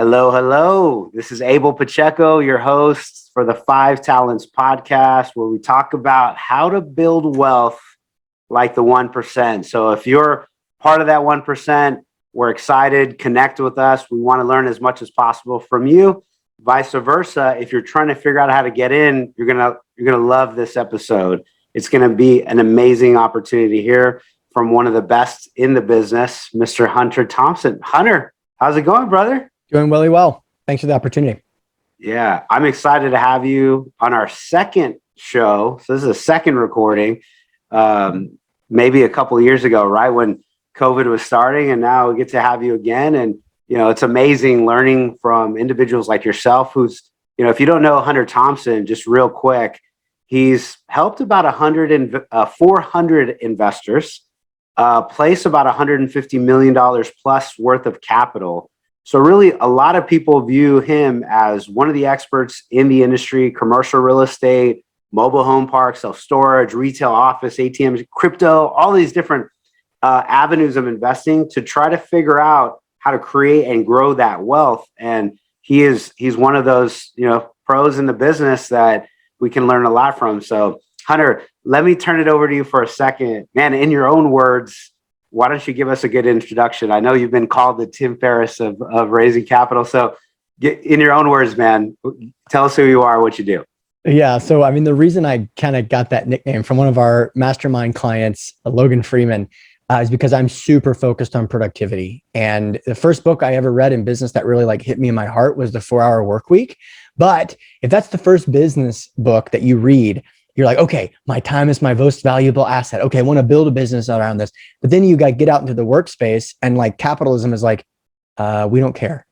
Hello, hello. This is Abel Pacheco, your host for the Five Talents podcast, where we talk about how to build wealth like the 1%. So if you're part of that 1%, we're excited. Connect with us. We want to learn as much as possible from you. Vice versa, if you're trying to figure out how to get in, you're gonna love this episode. It's going to be an amazing opportunity here from one of the best in the business, Mr. Hunter Thompson. Hunter, how's it going, brother? Doing really well. Thanks for the opportunity. Yeah, I'm excited to have you on our second show. So this is a second recording, maybe a couple of years ago, right when COVID was starting, and now we get to have you again. And it's amazing learning from individuals like yourself, who's if you don't know Hunter Thompson, just real quick, he's helped about 400 investors place about $150 million plus worth of capital. So really, a lot of people view him as one of the experts in the industry: commercial real estate, mobile home parks, self-storage, retail office, ATMs, crypto, all these different avenues of investing to try to figure out how to create and grow that wealth. And he's one of those pros in the business that we can learn a lot from. So Hunter, let me turn it over to you for a second, man. In your own words, why don't you give us a good introduction? I know you've been called the Tim Ferriss of raising capital. So in your own words, man, tell us who you are, what you do. Yeah. So, the reason I kind of got that nickname from one of our mastermind clients, Logan Freeman, is because I'm super focused on productivity. And the first book I ever read in business that really hit me in my heart was The 4-Hour Workweek. But if that's the first business book that you read, you're like, okay, my time is my most valuable asset. Okay, I want to build a business around this. But then you got to get out into the workspace, and capitalism is we don't care.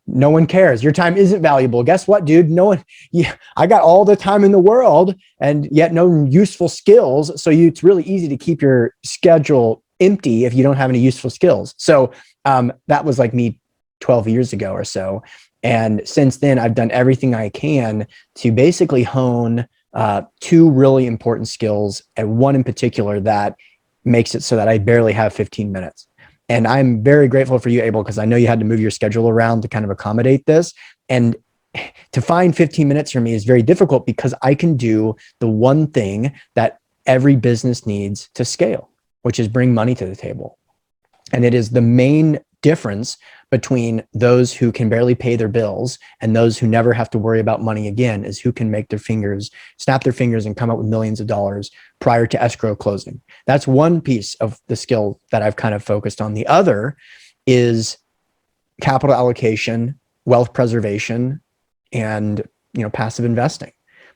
No one cares. Your time isn't valuable. Guess what, dude? No one. Yeah, I got all the time in the world, and yet no useful skills. So it's really easy to keep your schedule empty if you don't have any useful skills. So that was me 12 years ago or so. And since then, I've done everything I can to basically hone two really important skills, and one in particular that makes it so that I barely have 15 minutes. And I'm very grateful for you, Abel, because I know you had to move your schedule around to kind of accommodate this. And to find 15 minutes for me is very difficult because I can do the one thing that every business needs to scale, which is bring money to the table. And it is the main difference between those who can barely pay their bills and those who never have to worry about money again, is who can snap their fingers and come up with millions of dollars prior to escrow closing. That's one piece of the skill that I've kind of focused on. The other is capital allocation, wealth preservation, and passive investing.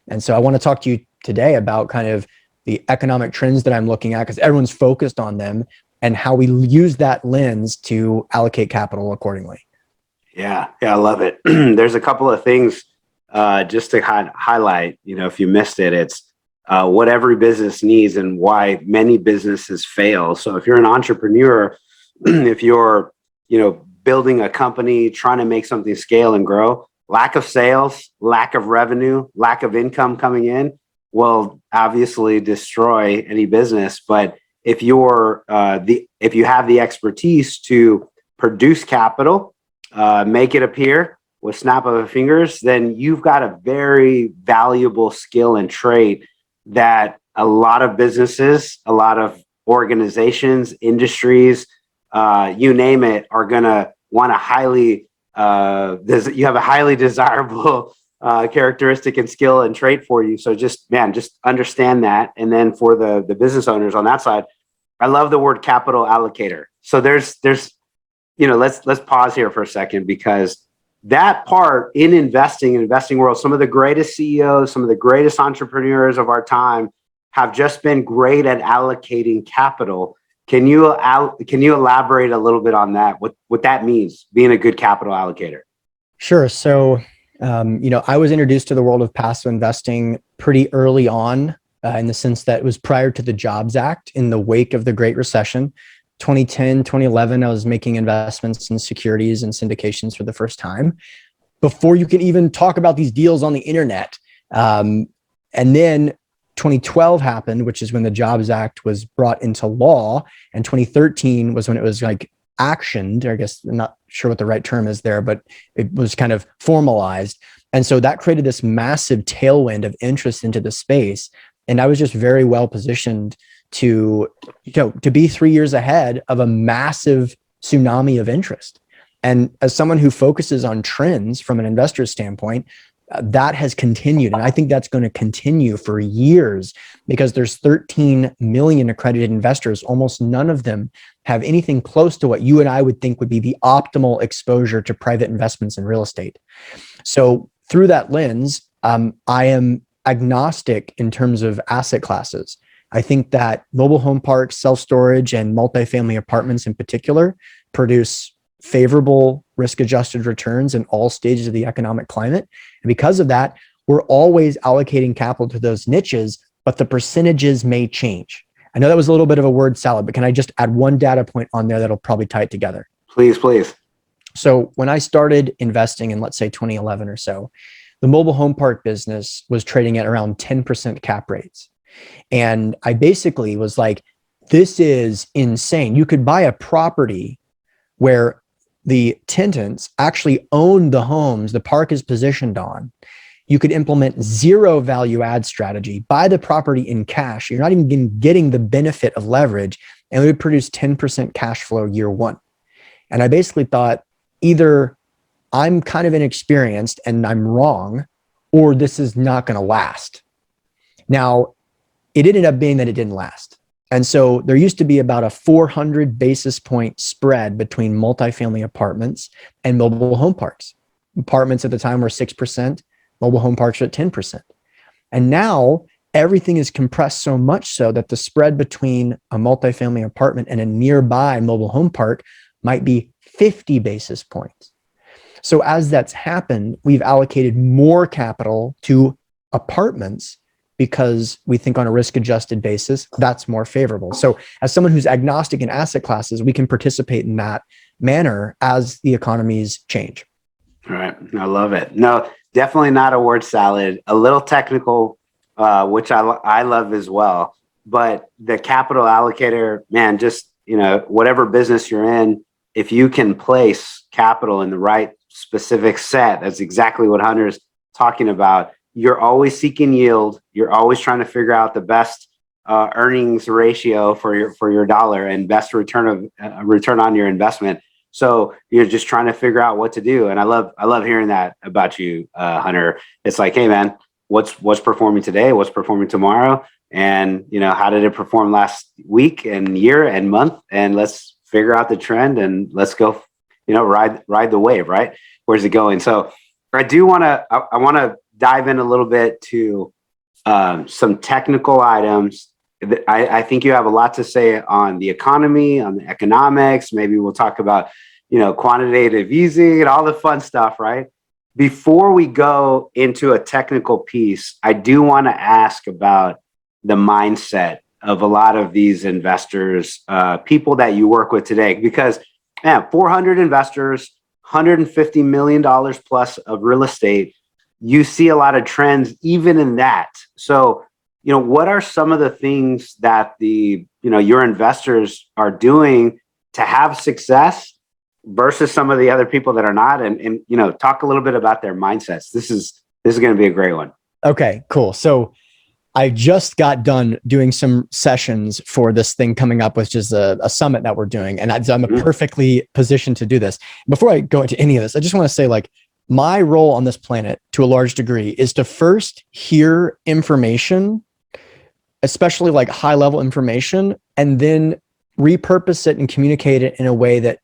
And so I want to talk to you today about kind of the economic trends that I'm looking at, because everyone's focused on them, and how we use that lens to allocate capital accordingly. Yeah, I love it. There's a couple of things just to highlight. If you missed it, it's what every business needs and why many businesses fail. So if you're an entrepreneur, if you're building a company, trying to make something scale and grow, lack of sales, lack of revenue, lack of income coming in will obviously destroy any business. But if you have the expertise to produce capital, make it appear with snap of the fingers, then you've got a very valuable skill and trait that a lot of businesses, a lot of organizations, industries, you name it, are going to want to highly. You have a highly desirable characteristic and skill and trait for you. So just understand that. And then for the business owners on that side, I love the word capital allocator. So there's let's pause here for a second, because that part in investing world, some of the greatest CEOs, some of the greatest entrepreneurs of our time have just been great at allocating capital. Can you elaborate a little bit on that? What that means, being a good capital allocator? Sure. So, I was introduced to the world of passive investing pretty early on, in the sense that it was prior to the Jobs Act, in the wake of the Great Recession. 2010, 2011, I was making investments in securities and syndications for the first time, before you can even talk about these deals on the internet. And then 2012 happened, which is when the Jobs Act was brought into law. And 2013 was when it was actioned, or I guess I'm not sure what the right term is there, but it was kind of formalized. And so that created this massive tailwind of interest into the space. And I was just very well positioned to be 3 years ahead of a massive tsunami of interest. And as someone who focuses on trends from an investor standpoint, that has continued. And I think that's going to continue for years because there's 13 million accredited investors. Almost none of them have anything close to what you and I would think would be the optimal exposure to private investments in real estate. So through that lens, I am agnostic in terms of asset classes. I think that mobile home parks, self-storage, and multifamily apartments in particular produce favorable risk-adjusted returns in all stages of the economic climate. And because of that, we're always allocating capital to those niches, but the percentages may change. I know that was a little bit of a word salad, but can I just add one data point on there that'll probably tie it together? Please, please. So when I started investing in, let's say 2011 or so, the mobile home park business was trading at around 10% cap rates. And I basically was like, this is insane. You could buy a property where the tenants actually own the homes the park is positioned on. You could implement zero value add strategy, buy the property in cash. You're not even getting the benefit of leverage, and it would produce 10% cash flow year one. And I basically thought either I'm kind of inexperienced and I'm wrong, or this is not going to last. Now, it ended up being that it didn't last. And so there used to be about a 400 basis point spread between multifamily apartments and mobile home parks. Apartments at the time were 6%, mobile home parks are at 10%. And now everything is compressed so much so that the spread between a multifamily apartment and a nearby mobile home park might be 50 basis points. So as that's happened, we've allocated more capital to apartments because we think on a risk-adjusted basis, that's more favorable. So as someone who's agnostic in asset classes, we can participate in that manner as the economies change. All right. I love it. No, definitely not a word salad, a little technical, which I love as well. But the capital allocator, man, just, whatever business you're in, if you can place capital in the right specific set, that's exactly what Hunter's talking about. You're always seeking yield. You're always trying to figure out the best earnings ratio for your dollar and best return on your investment. So you're just trying to figure out what to do. And I love hearing that about you, Hunter. It's like, hey man, what's performing today? What's performing tomorrow? And how did it perform last week and year and month? And let's figure out the trend and let's go, ride the wave, right? Where's it going? So I want to dive in a little bit to some technical items. I think you have a lot to say on the economy, on the economics. Maybe we'll talk about, quantitative easing and all the fun stuff, right? Before we go into a technical piece, I do want to ask about the mindset of a lot of these investors, people that you work with today, because 400 investors, $150 million plus of real estate, you see a lot of trends even in that. So, what are some of the things that your investors are doing to have success versus some of the other people that are not? And talk a little bit about their mindsets. This is going to be a great one. Okay, cool. So I just got done doing some sessions for this thing coming up, which is a summit that we're doing. And I'm perfectly positioned to do this. Before I go into any of this, I just want to say, my role on this planet to a large degree is to first hear information, especially high level information, and then repurpose it and communicate it in a way that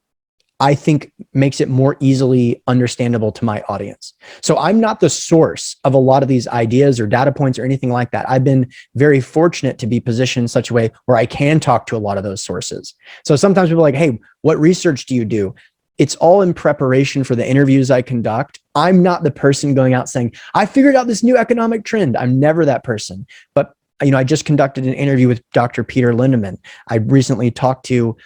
I think makes it more easily understandable to my audience. So I'm not the source of a lot of these ideas or data points or anything like that. I've been very fortunate to be positioned in such a way where I can talk to a lot of those sources. So sometimes people are like, hey, what research do you do? It's all in preparation for the interviews I conduct. I'm not the person going out saying, I figured out this new economic trend. I'm never that person. But I just conducted an interview with Dr. Peter Lindemann. I recently talked to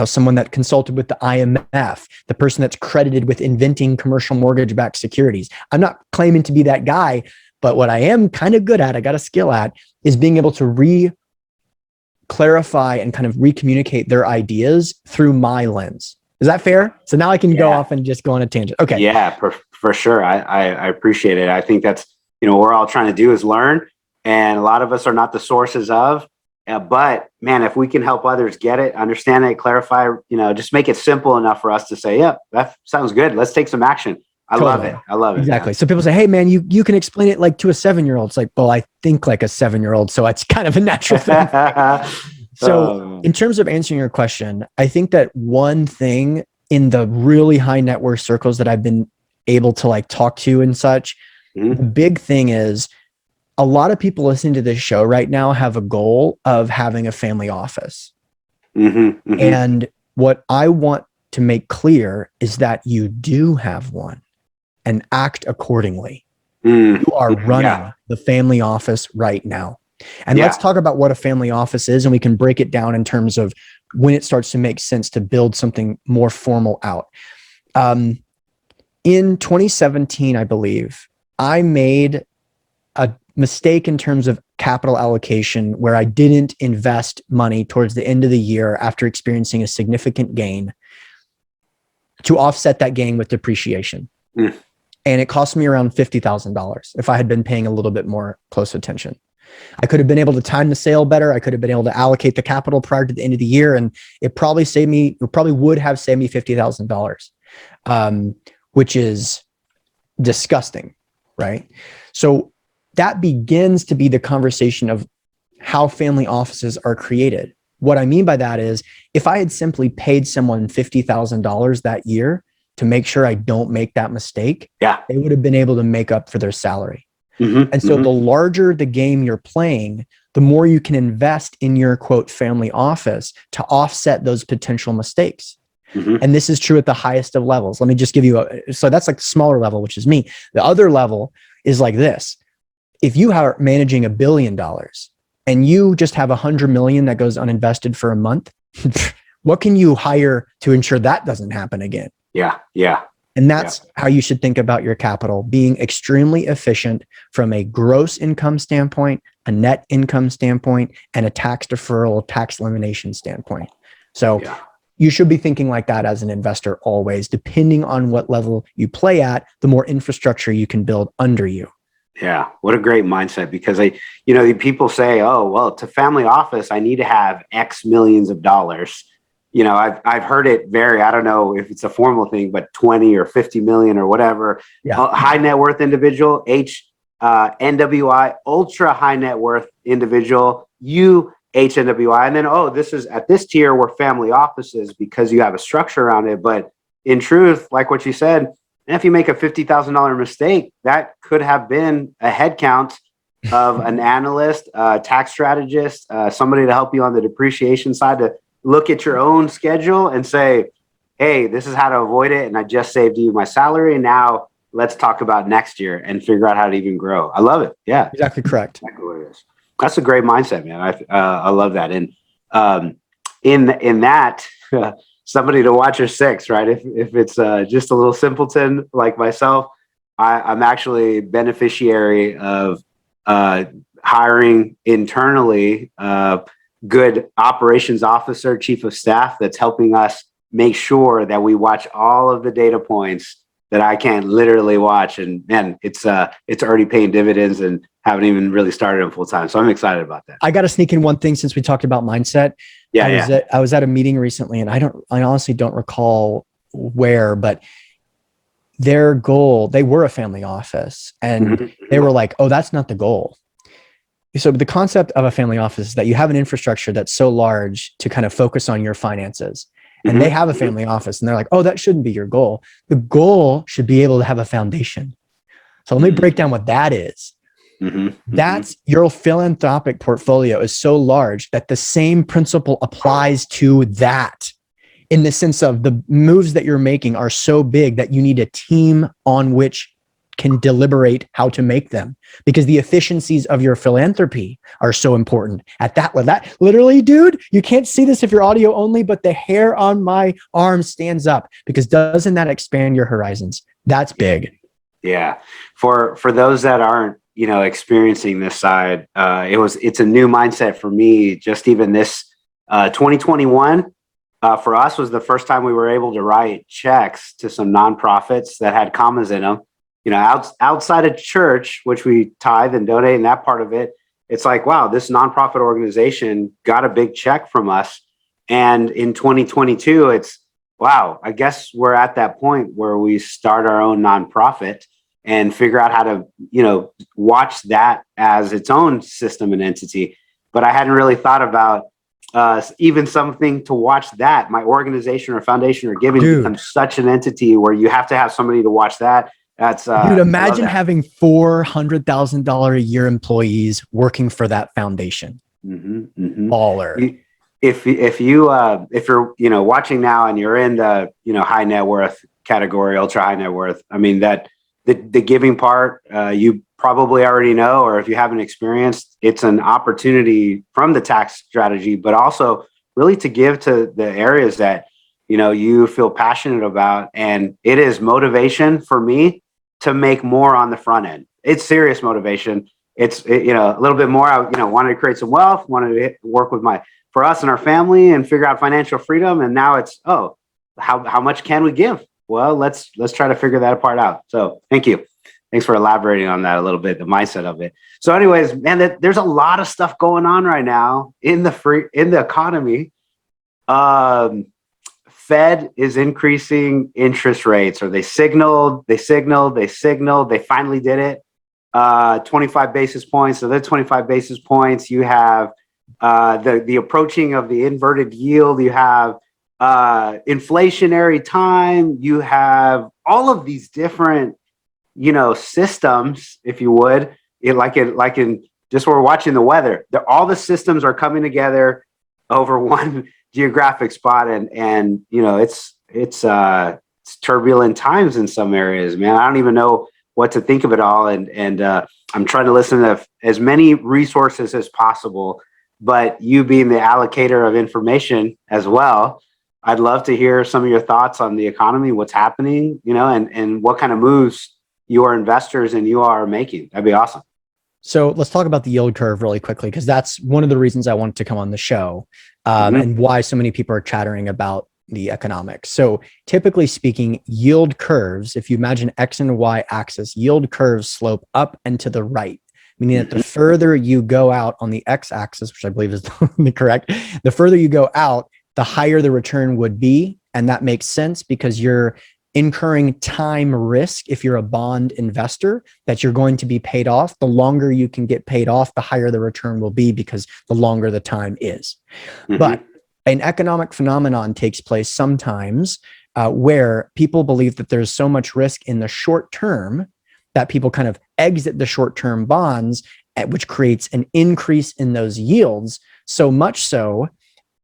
someone that consulted with the IMF, the person that's credited with inventing commercial mortgage-backed securities. I'm not claiming to be that guy, but what I am kind of good at, I got a skill at, is being able to clarify and kind of recommunicate their ideas through my lens. Is that fair? So now I can go off and just go on a tangent. Okay. Yeah, for sure. I appreciate it. I think that's, we're all trying to do is learn, and a lot of us are not the sources of, but man, if we can help others get it, understand it, clarify, just make it simple enough for us to say, yep, that sounds good. Let's take some action. I love it. Exactly. Man. So people say, hey man, you can explain it like to a 7-year-old. It's like, well, I think like a 7-year-old. So it's kind of a natural thing. So in terms of answering your question, I think that one thing in the really high net worth circles that I've been able to like talk to and such, the big thing is a lot of people listening to this show right now have a goal of having a family office. And what I want to make clear is that you do have one and act accordingly. You are running the family office right now. And let's talk about what a family office is, and we can break it down in terms of when it starts to make sense to build something more formal out. In 2017, I believe, I made a mistake in terms of capital allocation where I didn't invest money towards the end of the year after experiencing a significant gain to offset that gain with depreciation. And it cost me around $50,000 if I had been paying a little bit more close attention. I could have been able to time the sale better. I could have been able to allocate the capital prior to the end of the year, and it probably would have saved me $50,000, which is disgusting, right? So that begins to be the conversation of how family offices are created. What I mean by that is, if I had simply paid someone $50,000 that year to make sure I don't make that mistake, they would have been able to make up for their salary. And so the larger the game you're playing, the more you can invest in your quote family office to offset those potential mistakes. And this is true at the highest of levels. Let me just give you so that's like the smaller level, which is me. The other level is like this. If you are managing $1 billion and you just have 100 million that goes uninvested for a month, what can you hire to ensure that doesn't happen again? And that's how you should think about your capital, being extremely efficient from a gross income standpoint, a net income standpoint, and a tax deferral, tax elimination standpoint. So you should be thinking like that as an investor always. Depending on what level you play at, the more infrastructure you can build under you. Yeah, what a great mindset, because people say, oh, well, to family office, I need to have X millions of dollars. I've heard it vary. I don't know if it's a formal thing, but 20 or 50 million or whatever. High net worth individual, NWI, ultra high net worth individual, HNWI. And then, this is at this tier where family offices, because you have a structure around it. But in truth, like what you said, if you make a $50,000 mistake, that could have been a headcount of an analyst, tax strategist, somebody to help you on the depreciation side to look at your own schedule and say, hey, this is how to avoid it. And I just saved you my salary. Now let's talk about next year and figure out how to even grow. I love it. Yeah, exactly correct. Exactly what it is. That's a great mindset, man. I love that. And in that, somebody to watch your six, right? If it's just a little simpleton like myself, I'm actually beneficiary of hiring internally good operations officer, chief of staff that's helping us make sure that we watch all of the data points that I can't literally watch. And man, it's already paying dividends and haven't even really started them full time. So I'm excited about that. I got to sneak in one thing since we talked about mindset. I was at a meeting recently, and I honestly don't recall where, but their goal, they were a family office, and they were like, oh, that's not the goal. So the concept of a family office is that you have an infrastructure that's so large to kind of focus on your finances. And they have a family office, and they're like, oh, that shouldn't be your goal. The goal should be able to have a foundation. So let me break down what that is. That's your philanthropic portfolio is so large that the same principle applies to that, in the sense of the moves that you're making are so big that you need a team on which can deliberate how to make them, because the efficiencies of your philanthropy are so important at that level. That literally, dude, you can't see this if you're audio only, but the hair on my arm stands up, because doesn't that expand your horizons? That's big. Yeah. For those that aren't, experiencing this side, it's a new mindset for me. Just even this 2021 for us was the first time we were able to write checks to some nonprofits that had commas in them. Outside of church, which we tithe and donate, and that part of it, it's like, wow, this nonprofit organization got a big check from us. And in 2022, it's, wow, I guess we're at that point where we start our own nonprofit and figure out how to, watch that as its own system and entity. But I hadn't really thought about even something to watch that. My organization or foundation or giving becomes such an entity where you have to have somebody to watch that. That's dude, imagine having $400,000 a year employees working for that foundation. Baller. If you're watching now and you're in the high net worth category, ultra high net worth, I mean that the giving part you probably already know, or if you haven't experienced, it's an opportunity from the tax strategy, but also really to give to the areas that you feel passionate about. And it is motivation for me to make more on the front end. It's serious motivation. It's a little bit more. I wanted to create some wealth, wanted to work with for us and our family and figure out financial freedom. And now it's, how much can we give? Well, let's try to figure that part out. So thank you. Thanks for elaborating on that a little bit, the mindset of it. So anyways, man, there's a lot of stuff going on right now in the economy. Fed is increasing interest rates, or they signaled, they finally did it. 25 basis points. So that's 25 basis points. You have the approaching of the inverted yield. You have inflationary time. You have all of these different, systems, if you would, like in just we're watching the weather. All the systems are coming together over one geographic spot, and it's turbulent times in some areas, man. I don't even know what to think of it all, and I'm trying to listen to as many resources as possible. But you being the allocator of information as well, I'd love to hear some of your thoughts on the economy, what's happening, and what kind of moves your investors and you are making. That'd be awesome. So let's talk about the yield curve really quickly, because that's one of the reasons I wanted to come on the show, and why so many people are chattering about the economics. So typically speaking, yield curves, if you imagine X and Y axis, yield curves slope up and to the right, meaning that the further you go out on the X axis, which I believe is correct, the further you go out, the higher the return would be. And that makes sense because you're incurring time risk. If you're a bond investor, that you're going to be paid off, the longer you can get paid off, the higher the return will be, because the longer the time is. But an economic phenomenon takes place sometimes where people believe that there's so much risk in the short term that people kind of exit the short-term bonds, which creates an increase in those yields. So much so,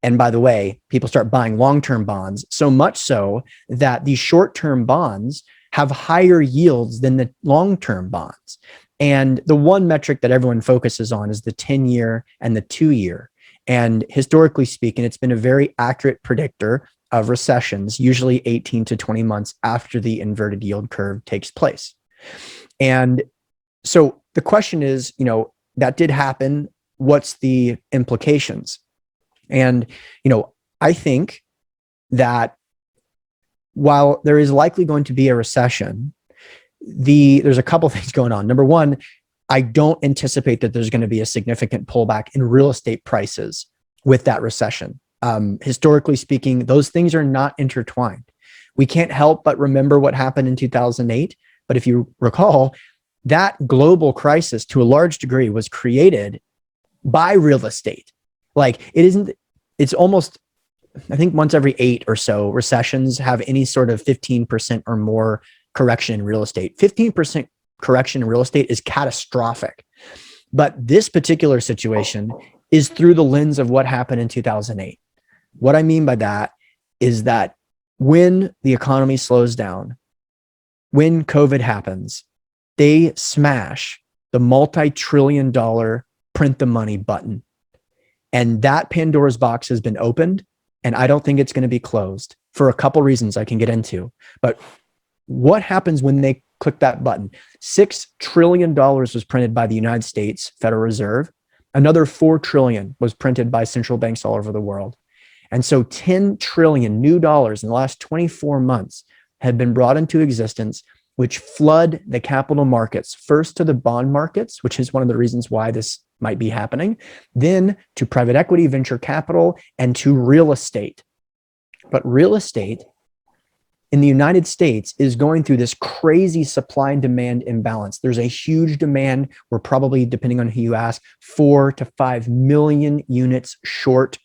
and by the way, people start buying long-term bonds, so much so that these short-term bonds have higher yields than the long-term bonds. And the one metric that everyone focuses on is the 10-year and the 2-year. And historically speaking, it's been a very accurate predictor of recessions, usually 18 to 20 months after the inverted yield curve takes place. And so the question is, that did happen. What's the implications? And, I think that while there is likely going to be a recession, there's a couple things going on. Number one, I don't anticipate that there's going to be a significant pullback in real estate prices with that recession. Historically speaking, those things are not intertwined. We can't help but remember what happened in 2008. But if you recall, that global crisis to a large degree was created by real estate. Like it's almost, I think once every 8 or so recessions have any sort of 15% or more correction in real estate. 15% correction in real estate is catastrophic. But this particular situation is through the lens of what happened in 2008. What I mean by that is that when the economy slows down, when COVID happens, they smash the multi-trillion-dollar print the money button. And that Pandora's box has been opened, and I don't think it's going to be closed for a couple reasons I can get into. But what happens when they click that button. $6 trillion was printed by the United States Federal Reserve. Another 4 trillion was printed by central banks all over the world. And so 10 trillion new dollars in the last 24 months have been brought into existence, which flood the capital markets, first to the bond markets, which is one of the reasons why this might be happening, then to private equity, venture capital, and to real estate. But real estate in the United States is going through this crazy supply and demand imbalance. There's a huge demand. We're probably, depending on who you ask, 4 to 5 million units short.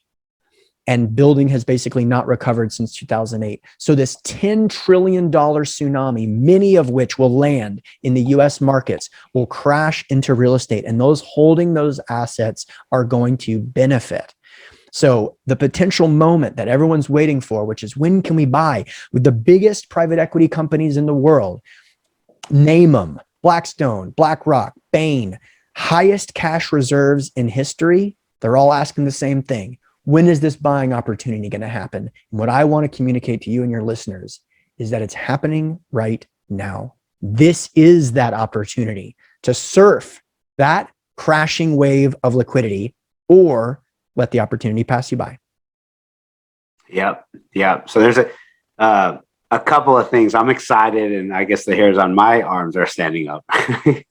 And building has basically not recovered since 2008. So this $10 trillion tsunami, many of which will land in the US markets, will crash into real estate. And those holding those assets are going to benefit. So the potential moment that everyone's waiting for, which is when can we buy with the biggest private equity companies in the world, name them, Blackstone, BlackRock, Bain, highest cash reserves in history. They're all asking the same thing. When is this buying opportunity going to happen? And what I want to communicate to you and your listeners is that it's happening right now. This is that opportunity to surf that crashing wave of liquidity or let the opportunity pass you by. Yep. So there's a couple of things. I'm excited, and I guess the hairs on my arms are standing up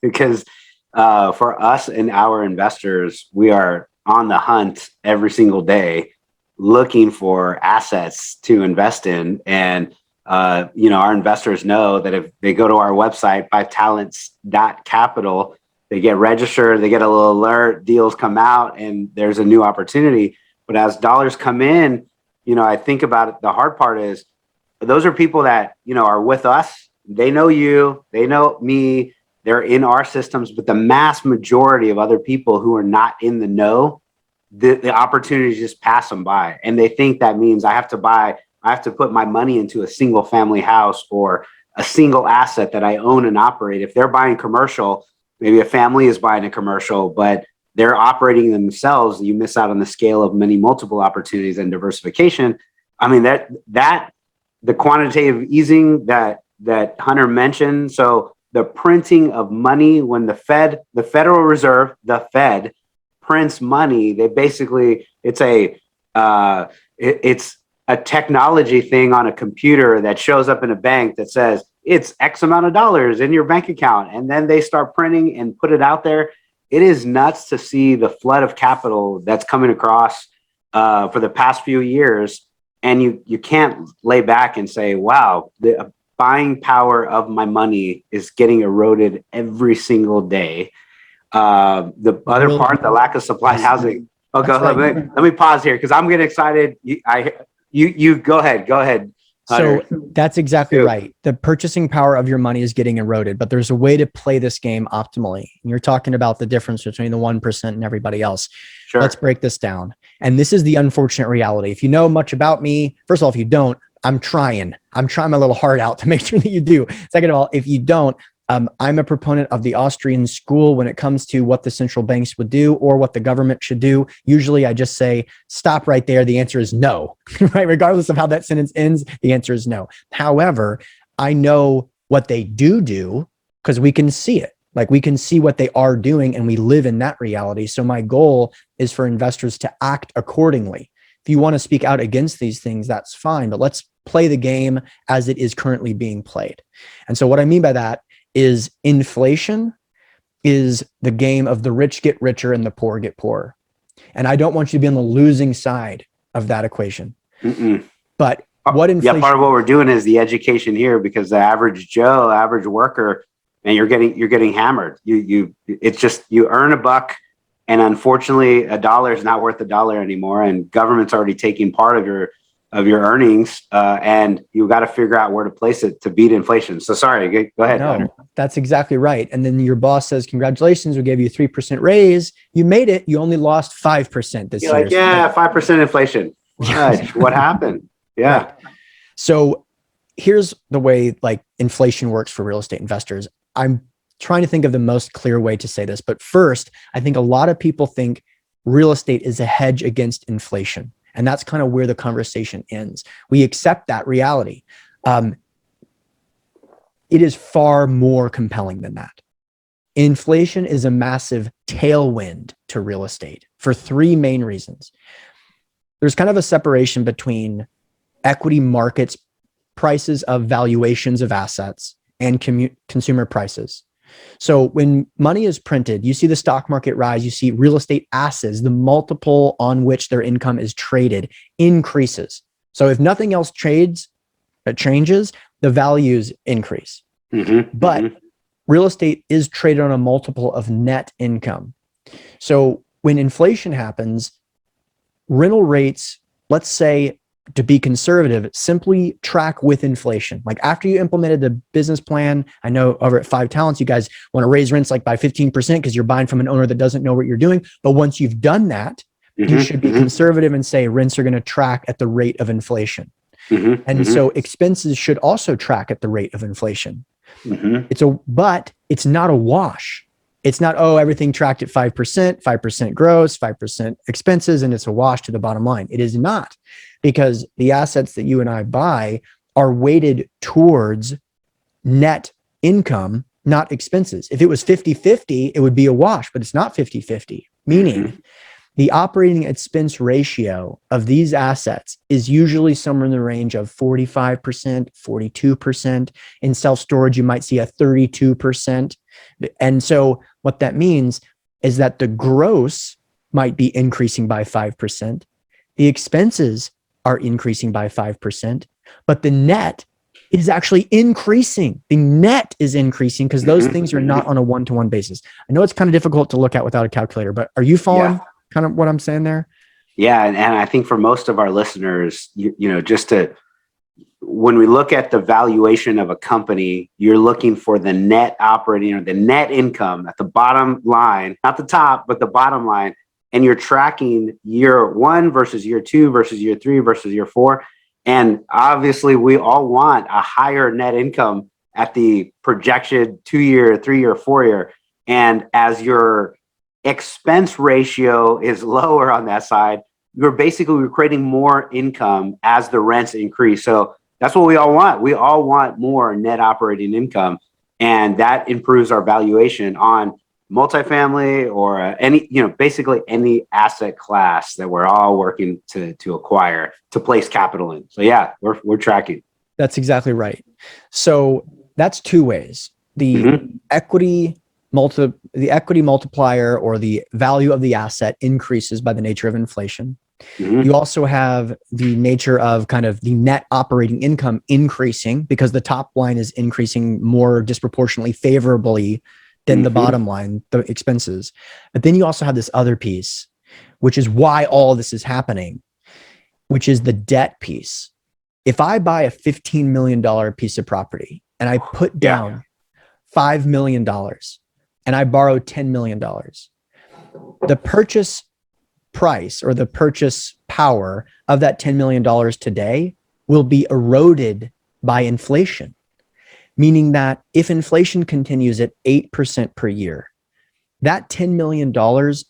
because for us and our investors, we are on the hunt every single day looking for assets to invest in. And, our investors know that if they go to our website, fivetalents.capital, they get registered, they get a little alert, deals come out, and there's a new opportunity. But as dollars come in, I think about it. The hard part is those are people that, are with us. They know you, they know me. They're in our systems, but the mass majority of other people who are not in the know, the opportunities just pass them by. And they think that means I have to put my money into a single family house or a single asset that I own and operate. If they're buying commercial, maybe a family is buying a commercial, but they're operating themselves. You miss out on the scale of many multiple opportunities and diversification. I mean, that the quantitative easing that Hunter mentioned. So the printing of money, when the Federal Reserve, the Fed prints money, they basically, it's a technology thing on a computer that shows up in a bank that says it's X amount of dollars in your bank account. And then they start printing and put it out there. It is nuts to see the flood of capital that's coming across for the past few years. And you can't lay back and say, wow, the buying power of my money is getting eroded every single day. The other part, the lack of supply and housing. Oh, go ahead. Right. Let me pause here because I'm getting excited. You go ahead. So that's exactly right. The purchasing power of your money is getting eroded, but there's a way to play this game optimally. And you're talking about the difference between the 1% and everybody else. Sure. Let's break this down. And this is the unfortunate reality. If you know much about me, first of all, if you don't, I'm trying my little heart out to make sure that you do. Second of all, if you don't, I'm a proponent of the Austrian school when it comes to what the central banks would do or what the government should do. Usually I just say, stop right there. The answer is no, right? Regardless of how that sentence ends, the answer is no. However, I know what they do because we can see it. Like we can see what they are doing and we live in that reality. So my goal is for investors to act accordingly. If you want to speak out against these things, that's fine, but let's play the game as it is currently being played. And so what I mean by that is inflation is the game of the rich get richer and the poor get poorer. And I don't want you to be on the losing side of that equation. Mm-mm. But what inflation? Yeah, part of what we're doing is the education here because the average Joe, average worker, and you're getting hammered. It's just you earn a buck, and unfortunately, a dollar is not worth a dollar anymore, and government's already taking part of your earnings, and you got to figure out where to place it to beat inflation. So sorry, go ahead. No, that's exactly right. And then your boss says, congratulations, we gave you a 3% raise. You made it. You only lost 5% this year. Like, yeah, 5% inflation. What happened? Yeah. Right. So here's the way like inflation works for real estate investors. I'm trying to think of the most clear way to say this. But first, I think a lot of people think real estate is a hedge against inflation. And that's kind of where the conversation ends. We accept that reality. It is far more compelling than that. Inflation is a massive tailwind to real estate for three main reasons. There's kind of a separation between equity markets prices of valuations of assets and consumer prices. So when money is printed, you see the stock market rise, you see real estate assets, the multiple on which their income is traded increases. So if nothing else changes, the values increase. But real estate is traded on a multiple of net income. So when inflation happens, rental rates, let's say, to be conservative, simply track with inflation. Like after you implemented the business plan, I know over at 5 Talents, you guys want to raise rents like by 15% because you're buying from an owner that doesn't know what you're doing. But once you've done that, you should be conservative and say rents are going to track at the rate of inflation. And so expenses should also track at the rate of inflation. But it's not a wash. It's not, oh, everything tracked at 5%, 5% gross, 5% expenses, and it's a wash to the bottom line. It is not, because the assets that you and I buy are weighted towards net income, not expenses. If it was 50-50, it would be a wash, but it's not 50-50, meaning the operating expense ratio of these assets is usually somewhere in the range of 45%, 42%. In self-storage, you might see a 32%. And so what that means is that the gross might be increasing by 5%. The expenses are increasing by 5%, but the net is actually increasing. The net is increasing because those things are not on a one-to-one basis. I know it's kind of difficult to look at without a calculator, but are you following kind of what I'm saying there? Yeah. And I think for most of our listeners, when we look at the valuation of a company, you're looking for the net operating or the net income at the bottom line, not the top, but the bottom line. And you're tracking year 1 versus year 2 versus year 3 versus year 4. And obviously we all want a higher net income at the projected 2-year, 3-year, 4-year. And as your expense ratio is lower on that side, you're creating more income as the rents increase. So that's what we all want. We all want more net operating income, and that improves our valuation on multifamily or basically any asset class that we're all working to acquire, to place capital in. So yeah, we're tracking. That's exactly right. So that's two ways. The equity multiplier, or the value of the asset, increases by the nature of inflation. You also have the nature of kind of the net operating income increasing because the top line is increasing more disproportionately favorably than the bottom line, the expenses. But then you also have this other piece, which is why all of this is happening, which is the debt piece. If I buy a $15 million piece of property and I put down $5 million and I borrow $10 million, the purchase price or the purchase power of that $10 million today will be eroded by inflation. Meaning that if inflation continues at 8% per year, that $10 million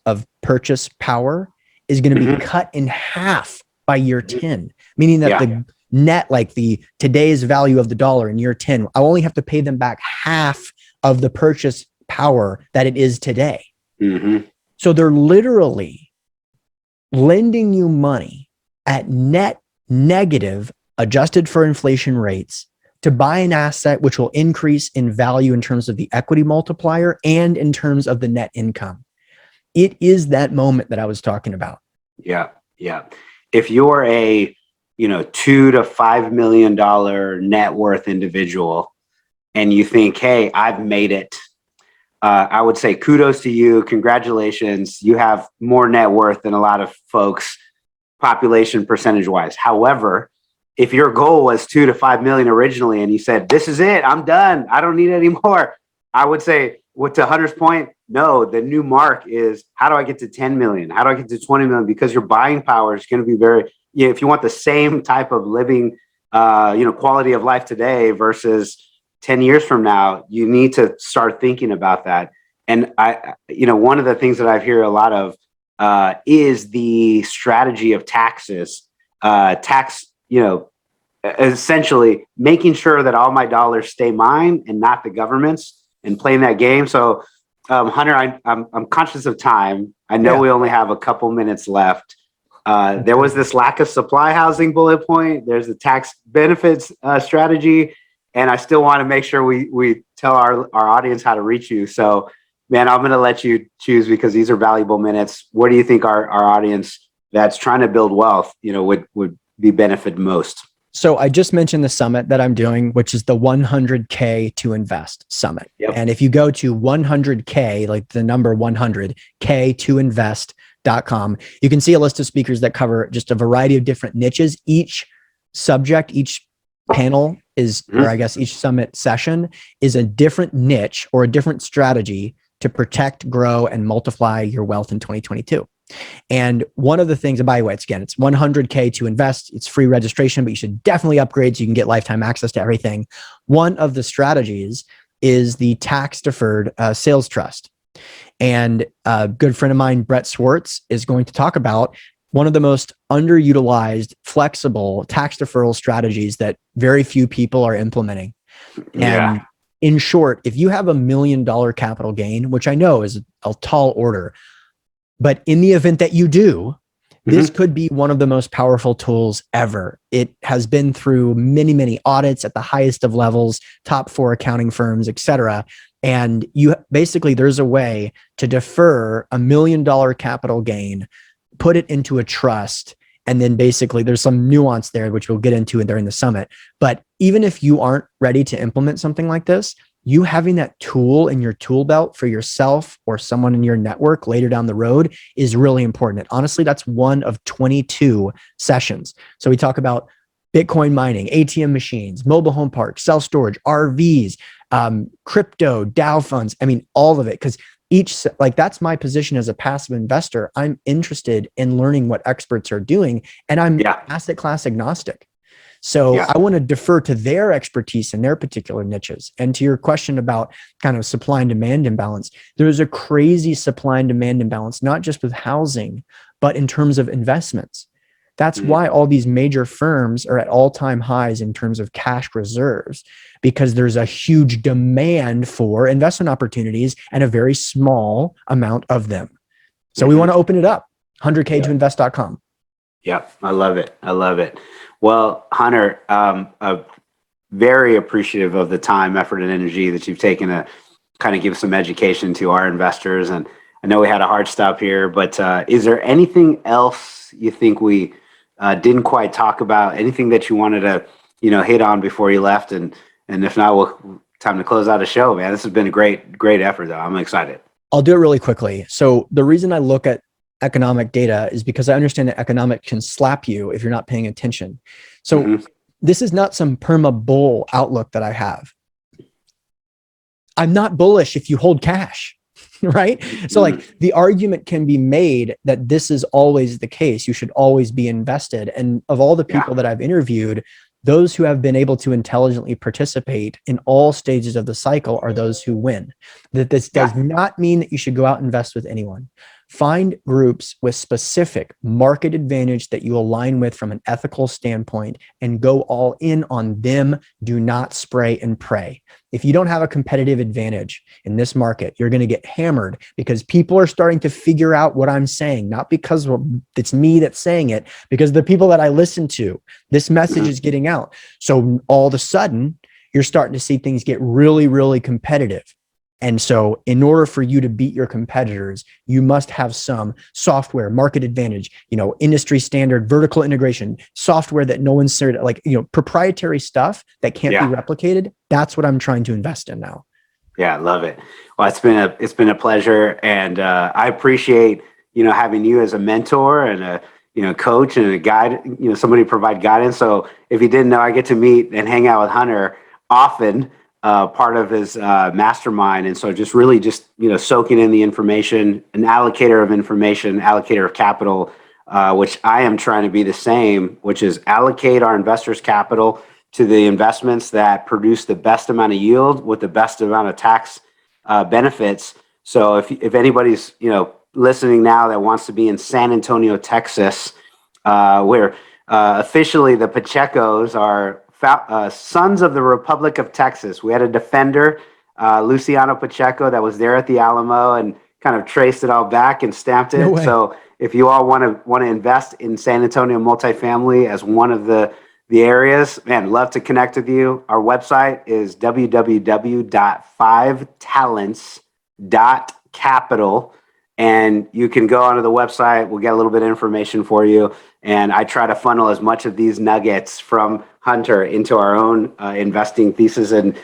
of purchase power is going to be cut in half by year 10, meaning that the net, like the today's value of the dollar in year 10, I only have to pay them back half of the purchase power that it is today. So they're literally lending you money at net negative, adjusted for inflation rates, to buy an asset which will increase in value in terms of the equity multiplier and in terms of the net income. It is that moment that I was talking about. Yeah. If you're a $2 to $5 million net worth individual and you think, hey, I've made it, I would say kudos to you. Congratulations. You have more net worth than a lot of folks, population percentage wise. However, if your goal was 2 to 5 million originally and you said, this is it, I'm done, I don't need any more, I would say, to Hunter's point, no, the new mark is, how do I get to 10 million? How do I get to 20 million? Because your buying power is going to be very, if you want the same type of living, quality of life today versus 10 years from now, you need to start thinking about that. And one of the things that I hear a lot of is the strategy of taxes, essentially making sure that all my dollars stay mine and not the government's, and playing that game. So, Hunter, I'm conscious of time. I know we only have a couple minutes left. There was this lack of supply housing bullet point. There's the tax benefits strategy, and I still want to make sure we tell our audience how to reach you. So, man, I'm going to let you choose because these are valuable minutes. What do you think our audience that's trying to build wealth, would be benefit most? So I just mentioned the summit that I'm doing, which is the 100K to invest summit. Yep. And if you go to 100K, like the number 100K to invest.com, you can see a list of speakers that cover just a variety of different niches. Each subject, each panel is, or I guess each summit session is a different niche or a different strategy to protect, grow, and multiply your wealth in 2022. And one of the things, and by the way, it's 100K to invest. It's free registration, but you should definitely upgrade so you can get lifetime access to everything. One of the strategies is the tax-deferred sales trust. And a good friend of mine, Brett Swartz, is going to talk about one of the most underutilized, flexible tax deferral strategies that very few people are implementing. And in short, if you have $1 million capital gain, which I know is a tall order, but in the event that you do, this could be one of the most powerful tools ever. It has been through many, many audits at the highest of levels, top 4 accounting firms, et cetera. And there's a way to defer $1 million capital gain, put it into a trust, and then basically there's some nuance there, which we'll get into during the summit. But even if you aren't ready to implement something like this, you having that tool in your tool belt for yourself or someone in your network later down the road is really important. And honestly, that's one of 22 sessions. So we talk about Bitcoin mining, ATM machines, mobile home parks, self-storage, RVs, crypto, Dow funds. I mean, all of it. Because that's my position as a passive investor. I'm interested in learning what experts are doing, and I'm asset class agnostic. So I want to defer to their expertise in their particular niches. And to your question about kind of supply and demand imbalance, there's a crazy supply and demand imbalance, not just with housing, but in terms of investments. That's why all these major firms are at all-time highs in terms of cash reserves, because there's a huge demand for investment opportunities and a very small amount of them. So we want to open it up, 100K to invest.com. Yep. I love it. Well, Hunter, very appreciative of the time, effort, and energy that you've taken to kind of give some education to our investors. And I know we had a hard stop here, but is there anything else you think we didn't quite talk about? Anything that you wanted to, hit on before you left? And if not, time to close out a show, man. This has been a great effort, though. I'm excited. I'll do it really quickly. So the reason I look at economic data is because I understand that economic can slap you if you're not paying attention. So this is not some perma bull outlook that I have. I'm not bullish if you hold cash, right? So like the argument can be made that this is always the case. You should always be invested. And of all the people that I've interviewed, those who have been able to intelligently participate in all stages of the cycle are those who win. That this does not mean that you should go out and invest with anyone. Find groups with specific market advantage that you align with from an ethical standpoint and go all in on them. Do not spray and pray. If you don't have a competitive advantage in this market, you're going to get hammered because people are starting to figure out what I'm saying, not because it's me that's saying it, because the people that I listen to, this message is getting out. So all of a sudden, you're starting to see things get really, really competitive. And so in order for you to beat your competitors, you must have some software, market advantage, industry standard, vertical integration, software that no one's proprietary stuff that can't be replicated. That's what I'm trying to invest in now. Yeah, I love it. Well, it's been a pleasure. And I appreciate, having you as a mentor and a coach and a guide, somebody to provide guidance. So if you didn't know, I get to meet and hang out with Hunter often. Part of his mastermind. And so just soaking in the information, an allocator of information, allocator of capital, which I am trying to be the same, which is allocate our investors' capital to the investments that produce the best amount of yield with the best amount of tax benefits. So if anybody's, listening now that wants to be in San Antonio, Texas, where officially the Pachecos are sons of the Republic of Texas. We had a defender, Luciano Pacheco, that was there at the Alamo and kind of traced it all back and stamped it. No way. So if you all want to invest in San Antonio multifamily as one of the areas, man, love to connect with you. Our website is www.5talents.capital. And you can go onto the website. We'll get a little bit of information for you. And I try to funnel as much of these nuggets from Hunter into our own investing thesis and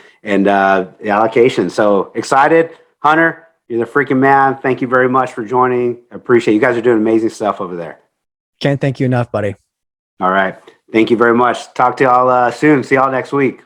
allocation. So excited, Hunter. You're the freaking man. Thank you very much for joining. I appreciate it. You guys are doing amazing stuff over there. Can't thank you enough, buddy. All right. Thank you very much. Talk to y'all soon. See y'all next week.